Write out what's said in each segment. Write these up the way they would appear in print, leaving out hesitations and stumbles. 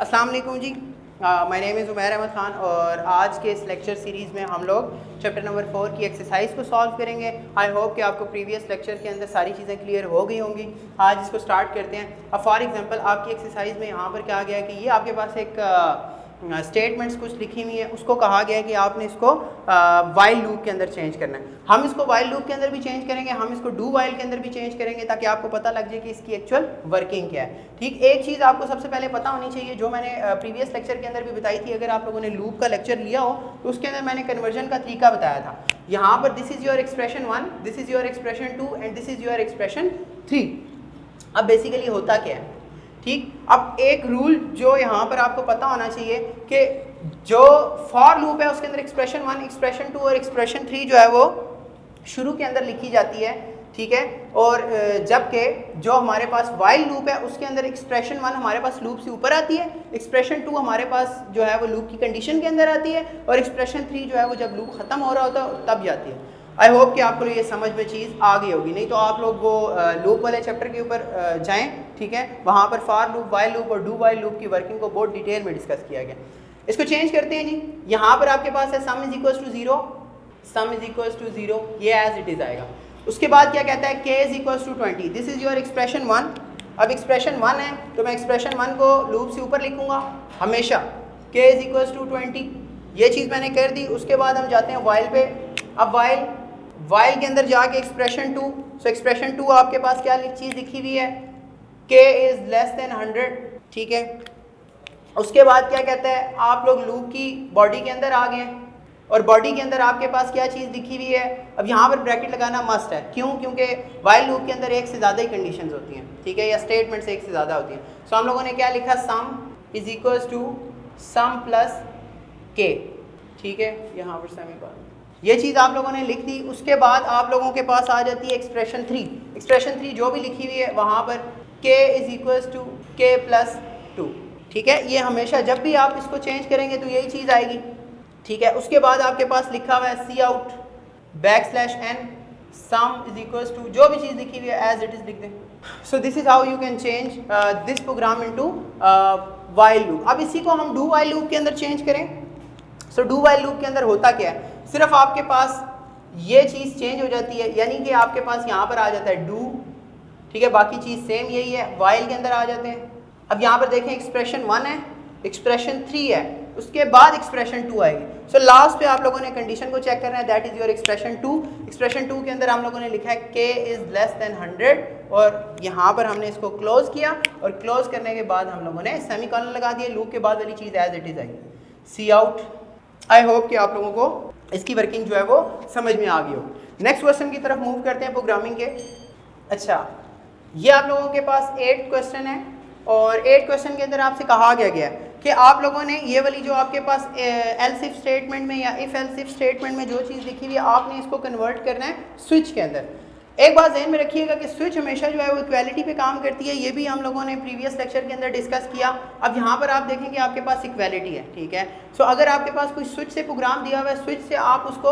अस्सलाम वालेकुम जी। My name is Umair Ahmad Khan और आज के इस लेक्चर सीरीज़ में हम लोग चैप्टर नंबर 4 की एक्सरसाइज को सॉल्व करेंगे। आई होप कि आपको प्रीवियस लेक्चर के अंदर सारी चीज़ें क्लियर हो गई होंगी। आज इसको स्टार्ट करते हैं। अब फॉर एग्जांपल आपकी एक्सरसाइज में यहाँ पर क्या गया है कि ये आपके पास एक स्टेटमेंट्स कुछ लिखी हुई है, उसको कहा गया है कि आपने इसको वाइल लूप के अंदर चेंज करना है। हम इसको वाइल लूप के अंदर भी चेंज करेंगे, हम इसको डू वाइल के अंदर भी चेंज करेंगे ताकि आपको पता लग जाए कि इसकी एक्चुअल वर्किंग क्या है। ठीक, एक चीज़ आपको सबसे पहले पता होनी चाहिए जो मैंने प्रीवियस लेक्चर के अंदर भी बताई थी। अगर आप लोगों ने लूप का लेक्चर लिया हो तो उसके अंदर मैंने कन्वर्जन का तरीका बताया था। यहाँ पर this is your expression 1, this is your expression 2 and this is your expression 3। अब बेसिकली होता क्या है, ठीक, अब एक रूल जो यहाँ पर आपको पता होना चाहिए कि जो फॉर लूप है उसके अंदर एक्सप्रेशन 1, एक्सप्रेशन 2 और एक्सप्रेशन 3 जो है वो शुरू के अंदर लिखी जाती है, ठीक है। और जबकि जो हमारे पास वाइल लूप है उसके अंदर एक्सप्रेशन 1 हमारे पास लूप से ऊपर आती है, एक्सप्रेशन 2 हमारे पास जो है वो लूप की कंडीशन के अंदर आती है और एक्सप्रेशन 3 जो है वो जब लूप ख़त्म हो रहा होता है तब जाती है। आई होप कि आपको ये समझ में चीज़ आ गई होगी, नहीं तो आप लोग वो लूप वाले चैप्टर के ऊपर जाएँ, ठीक है, वहाँ पर फॉर लूप, वाइल लूप और डू वाइल लूप की वर्किंग को बहुत डिटेल में डिस्कस किया गया। इसको चेंज करते हैं जी। यहाँ पर आपके पास है sum is equals to 0, sum is equals to 0, ये एज इट इज़ आएगा। उसके बाद क्या कहता है, k is equals to 20, this is your expression 1। अब एक्सप्रेशन 1 है तो मैं एक्सप्रेशन 1 को लूप से ऊपर लिखूंगा हमेशा, k इज इक्वल्स टू 20, ये चीज़ मैंने कर दी। उसके बाद हम जाते हैं वाइल पे। अब वाइल के अंदर जाके एक्सप्रेशन 2, सो एक्सप्रेशन 2 आपके पास क्या चीज़ लिखी हुई है, k इज़ लेस देन 100, ठीक है। उसके बाद क्या कहता है, आप लोग लूप की बॉडी के अंदर आ गए और बॉडी के अंदर आपके पास क्या चीज़ लिखी हुई है। अब यहाँ पर ब्रैकेट लगाना मस्ट है, क्यों? क्योंकि वाइल लूप के अंदर एक से ज़्यादा ही कंडीशंस होती हैं, ठीक है, या स्टेटमेंट्स एक से ज़्यादा होती हैं। सो हम लोगों ने क्या लिखा, sum is equals to sum plus k, ठीक है, यहाँ पर सेमीकोलन, ये चीज़ आप लोगों ने लिख दी। उसके बाद आप लोगों के पास आ जाती है एक्सप्रेशन 3। एक्सप्रेशन 3 जो भी लिखी हुई है वहाँ पर k इज इक्वल्स टू के प्लस 2, ठीक है। ये हमेशा जब भी आप इसको चेंज करेंगे तो यही चीज़ आएगी, ठीक है। उसके बाद आपके पास लिखा हुआ है cout backslash n, sum is equals to जो भी चीज़ लिखी हुई है एज इट इज़ लिख दें। So this is how you can change this programme into while loop. अब इसी को हम डू वाइल लूप के अंदर चेंज करें। सो डू वाइल लूप के अंदर होता क्या है, सिर्फ आपके पास ये चीज़ चेंज हो जाती है, यानी कि आपके पास यहाँ पर आ जाता है डू, ठीक है, बाकी चीज़ सेम यही है, वाइल के अंदर आ जाते हैं। अब यहाँ पर देखें एक्सप्रेशन 1 है, एक्सप्रेशन 3 है, उसके बाद एक्सप्रेशन 2 आएगी। सो लास्ट पे आप लोगों ने कंडीशन को चेक करना है, that is your expression 2। Expression 2 के अंदर हम लोगों ने लिखा है k इज़ लेस देन 100 और यहाँ पर हमने इसको क्लोज किया और क्लोज करने के बाद हम लोगों ने सेमीकोलन लगा दिया। लूप के बाद वाली चीज़ एज इट इज़ आएगी, सी आउट। आई होप कि आप लोगों को इसकी वर्किंग जो है वो समझ में आ गई हो। नेक्स्ट क्वेश्चन की तरफ मूव करते हैं प्रोग्रामिंग के। अच्छा, ये आप लोगों के पास 8 क्वेश्चन है और 8 क्वेश्चन के अंदर आपसे कहा गया कि आप लोगों ने ये वाली जो आपके पास एल्स इफ स्टेटमेंट में या इफ एल्स इफ स्टेटमेंट में जो चीज़ लिखी हुई है आपने इसको कन्वर्ट करना है स्विच के अंदर। एक बात ध्यान में रखिएगा कि स्विच हमेशा जो है वो इक्वालिटी पे काम करती है, ये भी हम लोगों ने प्रीवियस लेक्चर के अंदर डिस्कस किया। अब यहाँ पर आप देखेंगे आपके पास इक्वालिटी है, ठीक है। सो अगर आपके पास कोई स्विच से प्रोग्राम दिया हुआ है, स्विच से आप उसको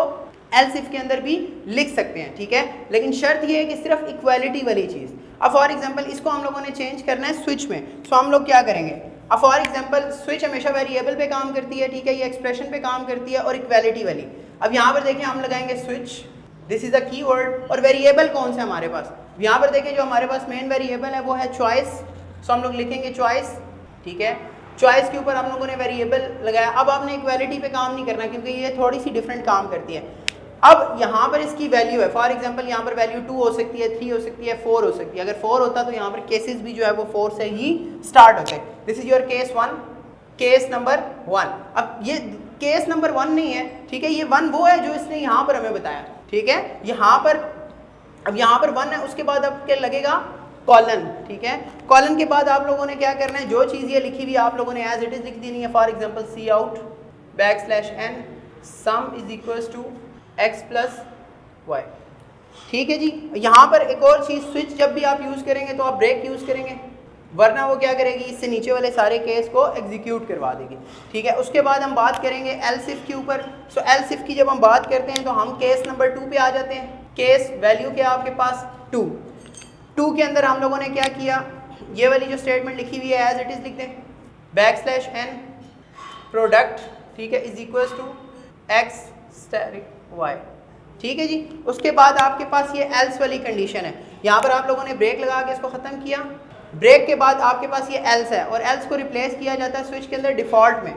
एल्स इफ के अंदर भी लिख सकते हैं, ठीक है, लेकिन शर्त ये है कि सिर्फ इक्वालिटी वाली चीज़। अब फॉर एग्जांपल इसको हम लोगों ने चेंज करना है स्विच में, सो हम लोग क्या करेंगे। अब फॉर एग्जांपल स्विच हमेशा वेरिएबल पे काम करती है, ठीक है, ये एक्सप्रेशन पे काम करती है और इक्वालिटी वाली। अब यहाँ पर देखें हम लगाएंगे switch, this is a keyword, और वेरिएबल कौन सा हमारे पास, यहाँ पर देखें जो हमारे पास मेन वेरिएबल है वो है चॉइस। सो हम लोग लिखेंगे चॉइस, ठीक है, चॉइस के ऊपर हम लोगों ने वेरिएबल लगाया। अब आपने इक्वालिटी पे काम नहीं करना क्योंकि ये थोड़ी सी डिफरेंट काम करती है। अब यहाँ पर इसकी वैल्यू है, फॉर एग्जांपल यहाँ पर वैल्यू 2 हो सकती है, 3 हो सकती है, 4 हो सकती है। अगर 4 होता तो यहाँ पर केसेस भी जो है वो 4 से ही स्टार्ट होते हैं। This is your case 1, case number 1। अब ये केस नंबर 1 नहीं है, ठीक है, ये 1 वो है जो इसने यहाँ पर हमें बताया, ठीक है, यहाँ पर। अब यहाँ पर 1 है, उसके बाद अब क्या लगेगा, कॉलन, ठीक है। कॉलन के बाद आप लोगों ने क्या करना है, जो चीज़ ये लिखी हुई आप लोगों ने एज इट इज़ लिख देनी है। For example cout backslash n, sum is equals to x plus y, ठीक है जी। यहाँ पर एक और चीज़, स्विच जब भी आप यूज़ करेंगे तो आप ब्रेक यूज़ करेंगे, वरना वो क्या करेगी, इससे नीचे वाले सारे केस को एग्जीक्यूट करवा देगी, ठीक है। उसके बाद हम बात करेंगे एल्स इफ के ऊपर। सो एल्स इफ की जब हम बात करते हैं तो हम केस नंबर 2 पे आ जाते हैं। केस वैल्यू क्या आपके पास 2 के अंदर हम लोगों ने क्या किया, ये वाली जो स्टेटमेंट लिखी हुई है एज इट इज़ लिख दें, n प्रोडक्ट, ठीक है, is equal to x asterisk y, ठीक है जी। उसके बाद आपके पास ये एल्स वाली कंडीशन है, यहाँ पर आप लोगों ने ब्रेक लगा के इसको ख़त्म किया। ब्रेक के बाद आपके पास ये एल्स है और एल्स को रिप्लेस किया जाता है स्विच के अंदर डिफ़ॉल्ट में,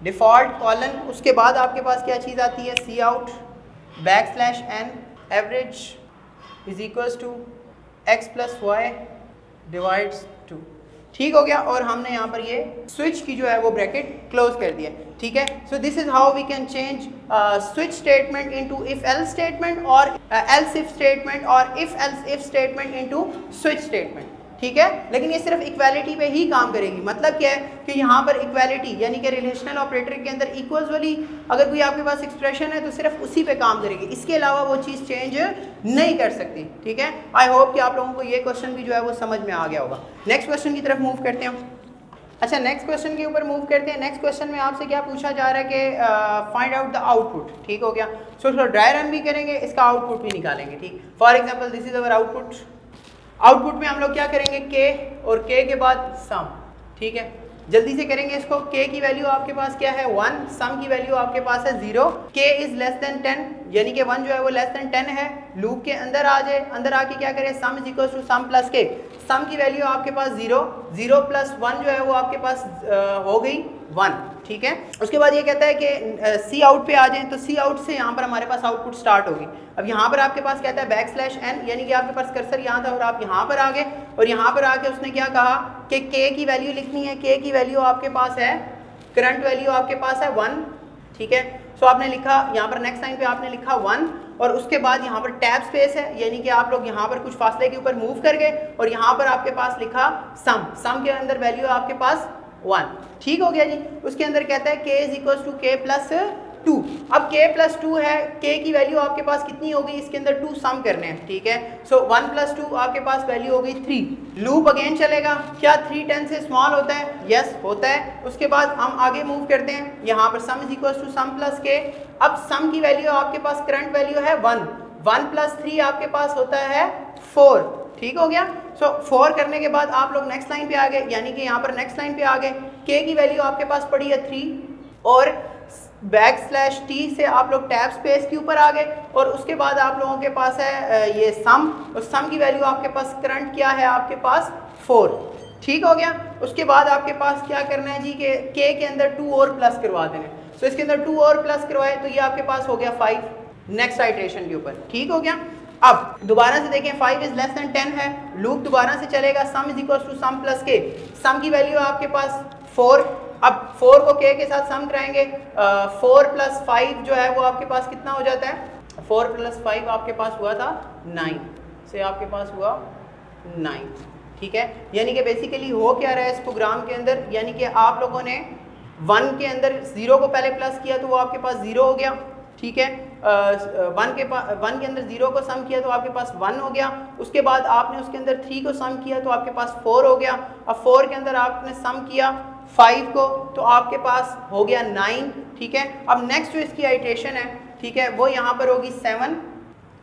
डिफ़ॉल्ट कॉलन। उसके बाद आपके पास क्या चीज़ आती है, cout n average is equals to x plus y divides 2, ठीक हो गया। और हमने यहाँ पर ये स्विच की जो है वो ब्रैकेट क्लोज कर दिया, ठीक है। So this is how we can change switch statement into if else statement और एल्स इफ स्टेटमेंट और if else if statement into switch statement, ठीक है। लेकिन ये सिर्फ इक्वालिटी पे ही काम करेगी। मतलब क्या है कि यहाँ पर इक्वालिटी यानी कि रिलेशनल ऑपरेटर के अंदर इक्वल्स वाली अगर कोई आपके पास एक्सप्रेशन है तो सिर्फ उसी पे काम करेगी, इसके अलावा वो चीज़ चेंज नहीं कर सकती, ठीक है। आई होप कि आप लोगों को ये क्वेश्चन भी जो है वो समझ में आ गया होगा। नेक्स्ट क्वेश्चन की तरफ मूव करते हैं। अच्छा, नेक्स्ट क्वेश्चन के ऊपर मूव करते हैं। नेक्स्ट क्वेश्चन में आपसे क्या पूछा जा रहा है कि फाइंड आउट द आउटपुट, ठीक हो गया। सो ड्राई रन भी करेंगे, इसका आउटपुट भी निकालेंगे, ठीक। For example this is our output. Output में हम लोग क्या करेंगे, k और k के बाद सम, ठीक है। जल्दी से करेंगे इसको। k की वैल्यू आपके पास क्या है 1, सम की वैल्यू आपके पास है 0, k इज लेस देन 10 यानी कि 1 जो है वो लेस देन 10 है। लूप के अंदर आ जाए, अंदर आके क्या करें, sum is equal to sum plus k। Sum की वैल्यू आपके पास 0, 0 प्लस 1 जो है वो आपके पास हो गई 1, ठीक है। उसके बाद ये कहता है कि सी आउट पे आ जाएं, तो सी आउट से यहाँ पर हमारे पास आउटपुट स्टार्ट होगी। अब यहाँ पर आपके पास कहता है n यानी कि आपके पास कर्सर यहाँ था और आप यहाँ पर आ गए और यहाँ पर आके उसने क्या कहा कि k की वैल्यू लिखनी है। k की वैल्यू आपके पास है, करंट वैल्यू आपके पास है 1, ठीक है। सो आपने लिखा यहाँ पर नेक्स्ट लाइन पे आपने लिखा 1 और उसके बाद यहाँ पर टैब स्पेस है यानी कि आप लोग यहाँ पर कुछ फासले के ऊपर मूव कर गए और यहाँ पर आपके पास लिखा सम के अंदर वैल्यू आपके पास 1, ठीक हो गया जी। उसके अंदर कहता है k is equal to k plus 2। अब k प्लस 2 है, k की वैल्यू आपके पास कितनी होगी, इसके अंदर 2 सम करने हैं, ठीक है। सो 1 प्लस 2 आपके पास वैल्यू हो गई 3। लूप अगेन चलेगा। क्या 3 10 से स्मॉल होता है? यस होता है। उसके बाद हम आगे मूव करते हैं, यहाँ पर sum is equal to sum plus k। अब सम की वैल्यू आपके पास करंट वैल्यू है 1, 1 प्लस 3 आपके पास होता है 4, ठीक हो गया। सो 4 करने के बाद आप लोग नेक्स्ट लाइन पे आ गए यानी कि यहाँ पर नेक्स्ट लाइन पे आ गए। k की वैल्यू आपके पास पड़ी है 3 और /t से आप लोग टैब स्पेस के ऊपर आ गए और उसके बाद आप लोगों के पास है ये सम और सम की वैल्यू आपके पास करंट क्या है आपके पास 4, ठीक हो गया। उसके बाद आपके पास क्या करना है जी कि k के अंदर 2 और प्लस करवा देना। सो इसके अंदर 2 और प्लस करवाए तो ये आपके पास हो गया 5 नेक्स्ट आइटरेशन के ऊपर, ठीक हो गया। अब दोबारा से देखें 5 इज लेस देन 10 है, लूप दोबारा से चलेगा। Sum is equal to sum plus k। Sum की वैल्यू आपके पास 4। अब 4 को k के साथ सम कराएंगे, 4 प्लस 5 जो है वो आपके पास कितना हो जाता है, 4 प्लस 5 आपके पास हुआ था 9 से आपके पास हुआ 9, ठीक है। यानी कि बेसिकली हो क्या रहा है इस प्रोग्राम के अंदर, यानी कि आप लोगों ने 1 के अंदर 0 को पहले प्लस किया तो वो आपके पास 0 हो गया, ठीक है। 1 के अंदर 0 को सम किया तो आपके पास 1 हो गया। उसके बाद आपने उसके अंदर 3 को सम किया तो आपके पास 4 हो गया। अब 4 के अंदर आपने सम किया 5 को तो आपके पास हो गया 9, ठीक है। अब नेक्स्ट जो इसकी आइटरेशन है, ठीक है, वो यहाँ पर होगी 7,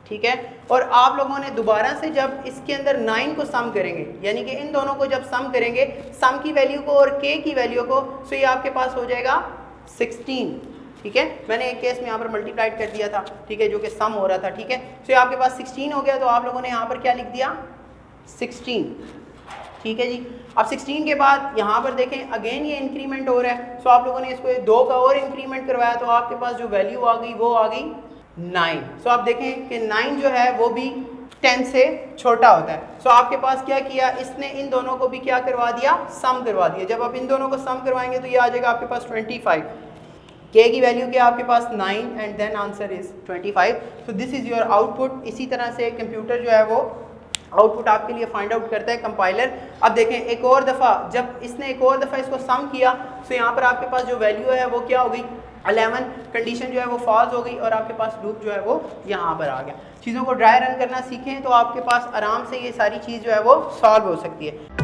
ठीक है। और आप लोगों ने दोबारा से जब इसके अंदर 9 को सम करेंगे यानी कि इन दोनों को जब सम करेंगे, सम की वैल्यू को और k की वैल्यू को, तो ये आपके पास हो जाएगा 16, ठीक है। मैंने एक केस में यहाँ पर मल्टीप्लाइड कर दिया था, ठीक है, जो कि सम हो रहा था, ठीक है। तो ये आपके पास 16 हो गया तो आप लोगों ने यहाँ पर क्या लिख दिया 16, ठीक है जी। अब 16 के बाद यहाँ पर देखें अगेन ये इंक्रीमेंट हो रहा है। सो आप लोगों ने इसको 2 का और इंक्रीमेंट करवाया तो आपके पास जो वैल्यू आ गई वो आ गई 9। सो आप देखें कि 9 जो है वो भी 10 से छोटा होता है। सो आपके पास क्या किया, इसने इन दोनों को भी क्या करवा दिया, सम करवा दिया। जब आप इन दोनों को सम करवाएंगे तो ये आ जाएगा आपके पास 25। k की वैल्यू क्या आपके पास 9 and then answer is 25। So this is your output. इसी तरह से कंप्यूटर जो है वो आउटपुट आपके लिए फाइंड आउट करता है कंपाइलर। अब देखें एक और दफ़ा जब इसने एक और दफ़ा इसको सम किया तो यहाँ पर आपके पास जो वैल्यू है वो क्या हो गई 11, कंडीशन जो है वो फॉल्स हो गई और आपके पास लूप जो है वो यहाँ पर आ गया। चीज़ों को ड्राई रन करना सीखें तो आपके पास आराम से ये सारी चीज़ जो है वो सॉल्व हो सकती है।